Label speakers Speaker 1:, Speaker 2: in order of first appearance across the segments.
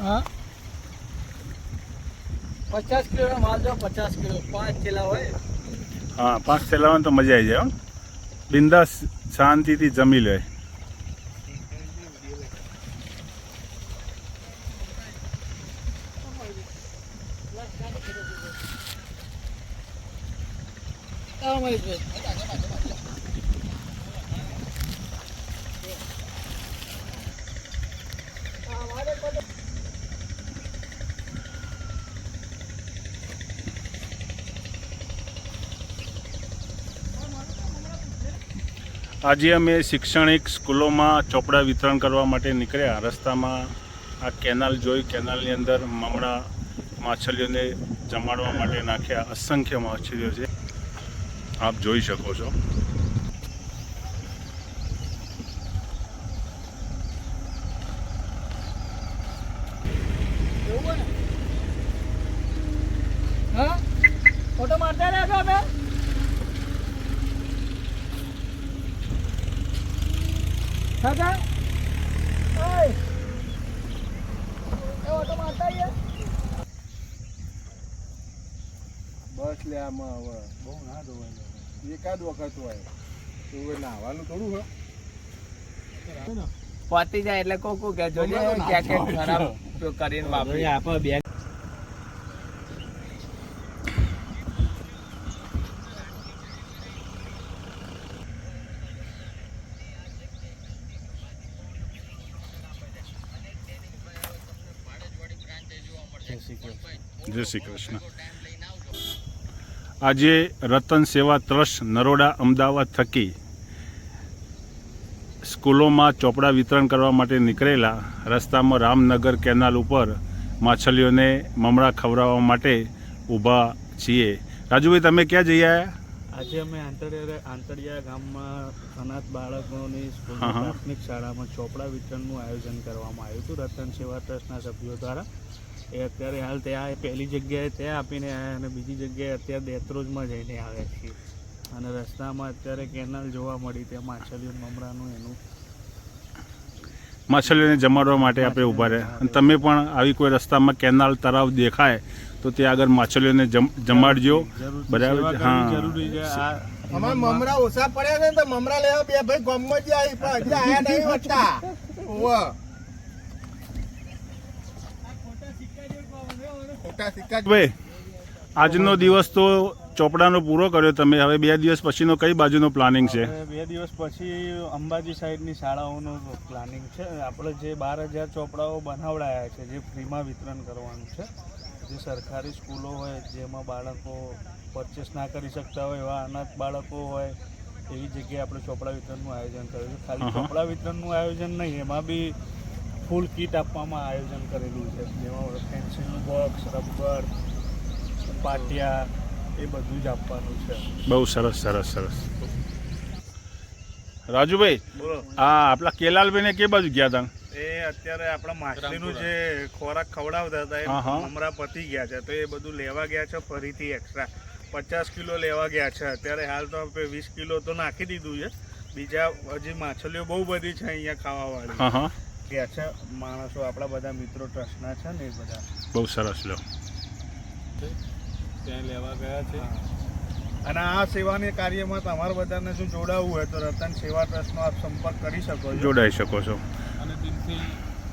Speaker 1: हाँ 50 किलो माल जो 50 किलो 5 थैला હોય
Speaker 2: हाँ 5 थैला तो मजा आई जाए बिंदास शांति थी जमी ले આજે અમે શૈક્ષણિક સ્કૂલોમાં ચોપડા વિતરણ કરવા માટે નીકળ્યા. રસ્તામાં આ કેનાલ જોઈ, કેનાલની અંદર મમણા માછલીઓને જમાડવા માટે નાખ્યા. અસંખ્ય માછલીઓ છે, આપ જોઈ શકો છો.
Speaker 1: हाँ फोटो मारते रहेगा मैं કાકા ઓય એ ઓટો મારતા આઈએ
Speaker 3: બસ લે આમાં હવે બહુ ના ધોવાય એકાદ વખત હોય તો નાવાનું થોડું હોય
Speaker 1: પતી જાય એટલે કોકો કે જોજે જેકેટ ખરાબ કરીને વાપરી આપો બે
Speaker 2: જય શ્રી કૃષ્ણ. આજે રતન સેવા ટ્રસ્ટ નરોડા અમદાવાદ થકી સ્કૂલોમાં ચોપડા વિતરણ કરવા માટે નીકળેલા. રસ્તામાં રામનગર કેનાલ ઉપર માછલીઓને મમરા ખવડાવવા માટે ઊભા છીએ. રાજુભાઈ, તમે ક્યાં જઈ આવ્યા?
Speaker 4: આજે અમે આંતરિયા ગામમાં અનાથ બાળકોની પ્રાથમિક શાળામાં ચોપડા વિતરણનું આયોજન કરવામાં આવ્યું હતું રતન સેવા ટ્રસ્ટના સભ્યો દ્વારા. એ અત્યારે હાલ ત્યાં પહેલી જગ્યાએ ત્યાં આપીને આવ્યા અને બીજી જગ્યાએ અત્યારે દેત્રોજમાં જઈને આવ્યા છીએ. અને રસ્તામાં અત્યારે કેનાલ જોવા મળી, ત્યાં માછલીઓ મમરાનું એનું
Speaker 2: માછલીઓને જમાડવા માટે આપણે ઊભા રહ્યા. અને તમે પણ આવી કોઈ રસ્તામાં કેનાલ તળાવ દેખાય તો ત્યાં આગળ માછલીઓને જમાડજો. બરાબર? હા,
Speaker 4: જરૂરી છે.
Speaker 3: અમારે મમરા ઓછા પડ્યા છે ને તો મમરા લેવા બે ભાઈ ગામમાં જ આવી પણ હજી આયા નહીં હોતા.
Speaker 2: ભાઈ, આજનો દિવસ તો ચોપડાનો પૂરો કર્યો તમે. હવે 2 દિવસ પછીનો કઈ બાજુનો પ્લાનિંગ છે?
Speaker 4: 2 દિવસ પછી અંબાજી સાઈડની શાળાઓનું પ્લાનિંગ છે. આપણે જે 12,000 ચોપડાઓ બનાવડાયા છે જે ફ્રીમાં વિતરણ કરવાનું છે. જે સરકારી સ્કૂલો હોય જેમાં બાળકો પરચેસ ના કરી શકતા હોય એવા અનાથ બાળકો હોય એવી જગ્યાએ આપણે ચોપડા વિતરણનું આયોજન કર્યું છે. ખાલી ચોપડા વિતરણનું આયોજન નહીં, એમાં બી ફૂલ કીટ આપવામાં આયોજન કરેલું છે, જેમાં પેન્સિલનું બોક્સ, રબર, પાટિયા એ બધું જ આપવાનું છે.
Speaker 2: બહુ સરસ સરસ સરસ. રાજુભાઈ, આ આપણા કેલાલભાઈને કે બાજુ ગયા હતા?
Speaker 4: એ અત્યારે આપણા માછલીનું જે ખોરાક ખવડાવતા હતા એ મમરા પતી ગયા છે, તો એ બધું લેવા ગયા છે ફરીથી એક્સ્ટ્રા 50 કિલો લેવા ગયા છે. અત્યારે હાલ તો આપણે 20 કિલો તો નાખી દીધું છે. બીજા હજી માછલીઓ બહુ બધી છે અહીંયા ખાવાવાળી ગયા છે માણસો, આપણા બધા મિત્રો ટ્રસ્ટના છે ને એ બધા.
Speaker 2: બહુ સરસ. લો
Speaker 4: ત્યાં લેવા ગયા છે. અને આ સેવાની કાર્યમાં તમારે બધાને શું જોડાવવું હોય તો રતન સેવા ટ્રસ્ટનો આપ સંપર્ક કરી શકો છો,
Speaker 2: જોડાઈ શકો છો
Speaker 4: અને દિલથી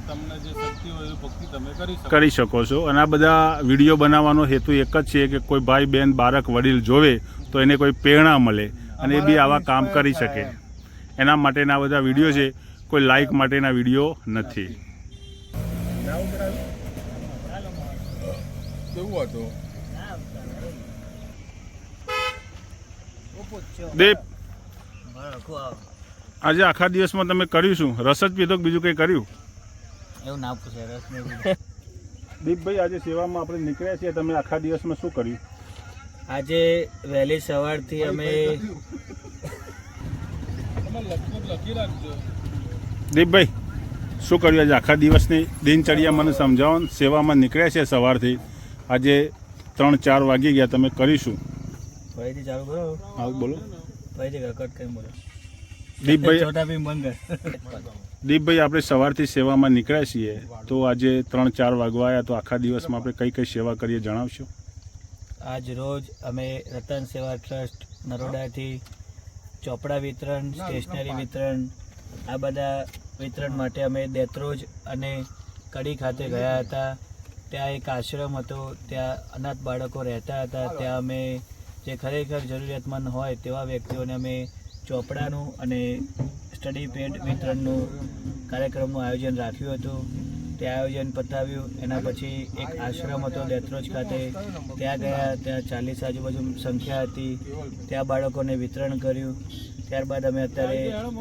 Speaker 4: તમને જે શક્તિ હોય એ ભક્તિ તમે
Speaker 2: કરી શકો છો. અને આ બધા વિડીયો બનાવવાનો હેતુ એક જ છે કે કોઈ ભાઈ બહેન બાળક વડીલ જોવે તો એને કોઈ પ્રેરણા મળે અને એ બી આવા કામ કરી શકે. એના માટેના આ બધા વિડીયો છે, કોઈ લાઈક માટેના વિડીયો નથી.
Speaker 3: કેવું હતું?
Speaker 2: દીપ આજે આખા દિવસમાં તમે કર્યું શું? રસ જ પીધો કે બીજું કંઈ કર્યું?
Speaker 1: એવું ના પૂછે, રસ નહીં.
Speaker 2: દીપભાઈ, આજે સેવામાં આપણે નીકળ્યા છીએ, તમે આખા દિવસમાં શું કર્યું?
Speaker 1: આજે વહેલી સવારથી અમે
Speaker 2: દીપભાઈ, શું કર્યું આજે આખા દિવસની દિનચર્યા મને સમજાવો ને. સેવામાં નીકળ્યા છે સવારથી, આજે 3-4 વાગી ગયા, તમે કરીશું?
Speaker 1: ફરીથી ચાલુ કરો.
Speaker 2: હા બોલો.
Speaker 1: ફરીથી કટ કઈ બોલો.
Speaker 2: દીપભાઈ,
Speaker 1: છોટા ભીમ બંધ.
Speaker 2: દીપભાઈ, આપણે સવારથી સેવામાં નીકળ્યા છીએ, તો આજે 3-4 વાગવા આવ્યા, તો આખા દિવસમાં આપણે કઈ કઈ સેવા કરીએ જણાવશો?
Speaker 1: આજ રોજ અમે રતન સેવા ટ્રસ્ટ નરોડાથી ચોપડા વિતરણ, સ્ટેશનરી વિતરણ, આ બધા વિતરણ માટે અમે દેત્રોજ અને કડી ખાતે ગયા હતા. ત્યાં એક આશ્રમ હતો, ત્યાં અનાથ બાળકો રહેતા હતા. ત્યાં અમે જે ખરેખર જરૂરિયાતમંદ હોય તેવા વ્યક્તિઓને અમે ચોપડાનું અને સ્ટડી પેડ વિતરણનું કાર્યક્રમનું આયોજન રાખ્યું હતું. તે આયોજન પતાવ્યું. એના પછી એક આશ્રમ હતો દેત્રોજ ખાતે, ત્યાં ગયા. ત્યાં 40 આજુબાજુ સંખ્યા હતી. ત્યાં બાળકોને વિતરણ કર્યું. ત્યારબાદ અમે અત્યારે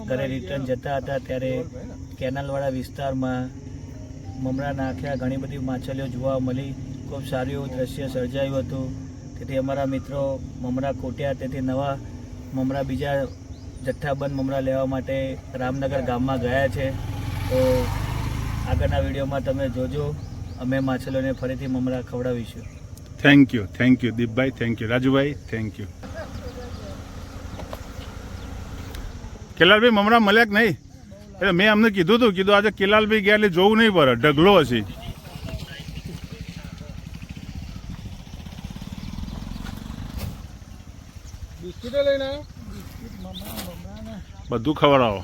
Speaker 1: ઘરે રિટર્ન જતા હતા ત્યારે કેનાલવાળા વિસ્તારમાં મમરા નાખ્યા. ઘણી બધી માછલીઓ જોવા મળી. ખૂબ સારું એવું દ્રશ્ય સર્જાયું હતું. તેથી અમારા મિત્રો મમરા ખોટ્યા, તેથી નવા મમરા, બીજા જથ્થાબંધ મમરા લેવા માટે રામનગર ગામમાં ગયા છે. તો આગળના વિડીયોમાં તમે જોજો, અમે માછલીઓને ફરીથી મમરા ખવડાવીશું.
Speaker 2: Thank you Deepbhai, thank you Rajubhai, thank you. કેલાલભાઈ, મમરા મળ્યા કે નહીં? એટલે મેં અમને કીધું આજે કેલાલભાઈ ગયા એટલે જોવું નહીં પડે, ઢગલો હશે. બધું ખવડાવો.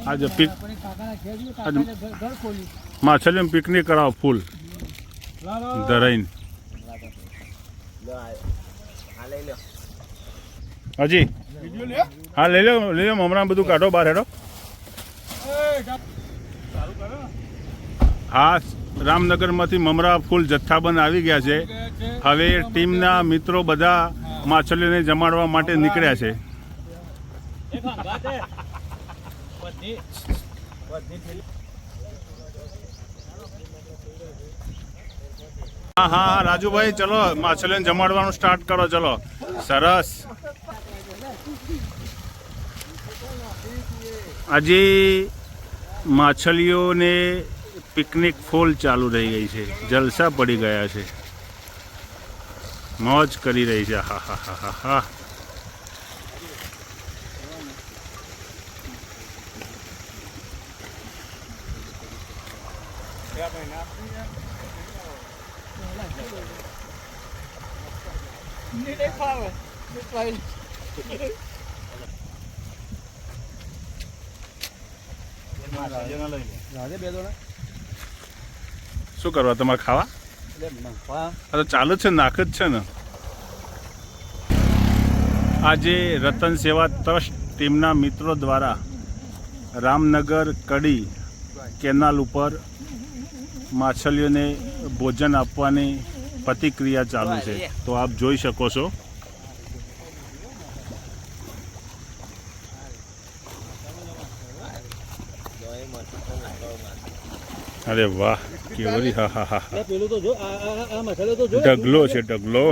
Speaker 2: આજે માછલીઓ પિકનિક કરાવો, ફૂલ ધરાઈને. હજી હા લઈ લો હમણાં બધું કાઢો બહાર. હેડો. હા, રામનગરમાંથી મમરા ફૂલ જથ્થાબંધ આવી ગયા છે. હવે ટીમના મિત્રો બધા માછલીઓને જમાડવા માટે નીકળ્યા છે. હા રાજુભાઈ, ચલો માછલીઓને જમાડવાનું સ્ટાર્ટ કરો. ચલો, સરસ. આજે માછલીઓને પિકનિક ફૂલ ચાલુ રહી ગઈ છે, જલસા પડી ગયા છે, મોજ કરી રહી છે. હા હા હા હા હા. શું કરવા તમારે ખાવા? તો ચાલુ જ છે, નાખ જ છે ને. આજે રતન સેવા ટ્રસ્ટ ટીમના મિત્રો દ્વારા રામનગર કડી કેનાલ ઉપર માછલીઓને ભોજન આપવાની પ્રતિક્રિયા ચાલુ છે. તો આપ જોઈ શકો છો. અરે વાહ, કેવરી. હા હા હા, ઢગલો છે, ઢગલો.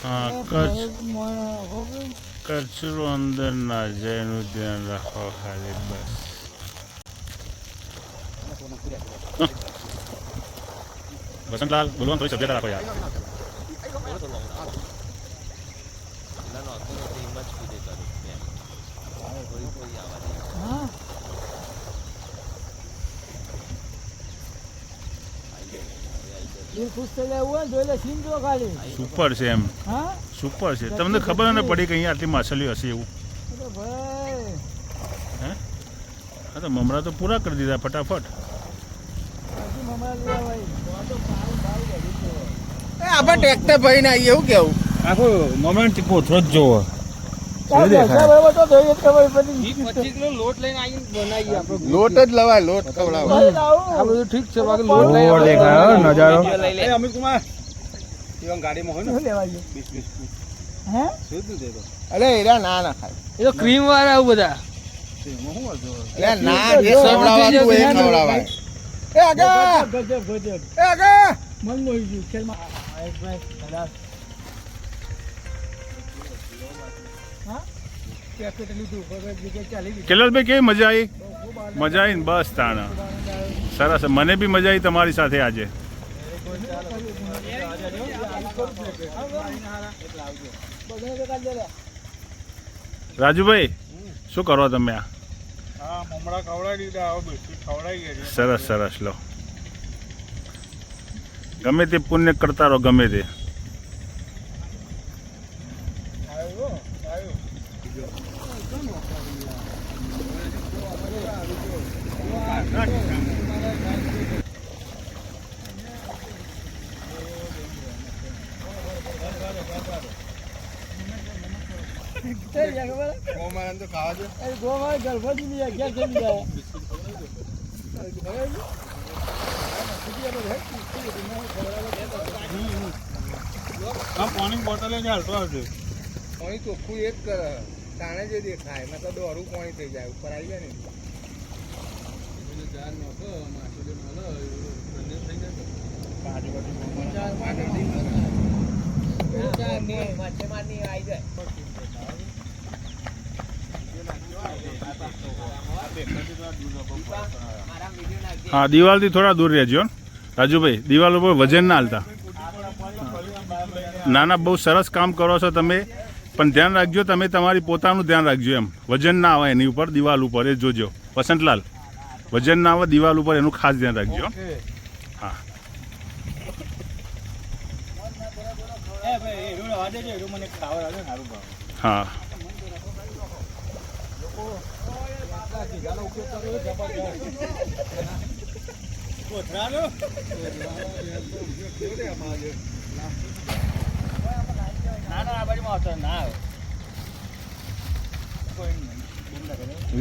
Speaker 2: હા, કચરો અંદર ના જાય એનું ધ્યાન રાખો ખાલી, બસ. વસંતલાલ, બોલવાનું થોડી સભ્યતા રાખો યાર. સુપર છે એમ, સુપર છે. તમને ખબર ન પડી કે અહીંયા આટલી માછલીઓ હશે એવું? હે? હા, તો મમરા તો પૂરા કરી દીધા ફટાફટ.
Speaker 3: આપણે ટ્રેક્ટર ભરીને આવીએ, એવું કેવું?
Speaker 1: આખું મોમેન્ટ કોથરો જ જોવો.
Speaker 3: લોટ જ લવાય, લોટ ખવડાવો.
Speaker 5: આ બધું ઠીક છે બાકી લોટ લઈ દેખાય નજારો.
Speaker 3: અમિત કુમાર ગાડીમાં હોય ને અરે એરા ના ના ખાય.
Speaker 5: એ તો ક્રીમ વાળા આવું બધા.
Speaker 3: અરે ના જે ખવડાવવાનું હોય એ ખવડાવાય. એ આગા એ આગા
Speaker 2: કેલાલભાઈ કેવી મજા આવી? મજા આવી ને બસ તાણા સરસ. મને બી મજા આવી તમારી સાથે આજે. રાજુભાઈ શું કરો તમે? આ
Speaker 4: હા મમરા ખવડાવી દીધા, હવે બિસ્કિટ ખવડાવી ગયા છે.
Speaker 2: સરસ સરસ. લો ગમે તે પુણ્ય કરતા રહો, ગમે તે.
Speaker 3: ગોમારાને તો ખાવા દે.
Speaker 4: પાણી બોટલ જ હાલતો આવશે.
Speaker 3: પાણી ચોખ્ખું એક કરે તાણે જે દેખાય નકર દોરું પાણી થઈ જાય ઉપર આવી જાય ને.
Speaker 2: હા, દિવાલથી થોડા દૂર રહેજો રાજુભાઈ. દિવાલ ઉપર વજન ના હાલતા. ના ના, બહુ સરસ કામ કરો છો તમે, પણ ધ્યાન રાખજો તમે, તમારી પોતાનું ધ્યાન રાખજો. એમ વજન ના આવે એની ઉપર, દિવાલ ઉપર એ જોજો. વસંતલાલ, વજન ના આવે દિવાલ ઉપર, એનું ખાસ ધ્યાન રાખજો. હા હા.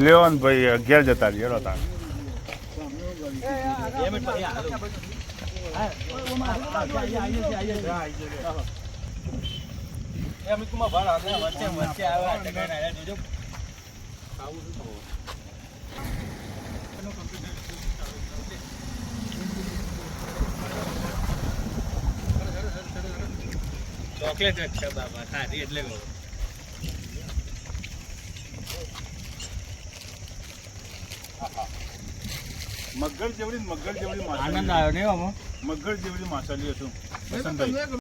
Speaker 2: લેવન ભાઈ 11 જતા રહ્યો તાર.
Speaker 1: ચોકલેટ છે બાબા, ખાધી એટલે
Speaker 2: મગર જેવડી
Speaker 1: આનંદ આવ્યો ને
Speaker 2: મગર જેવડી માછલીઓ છું વસંતભાઈ.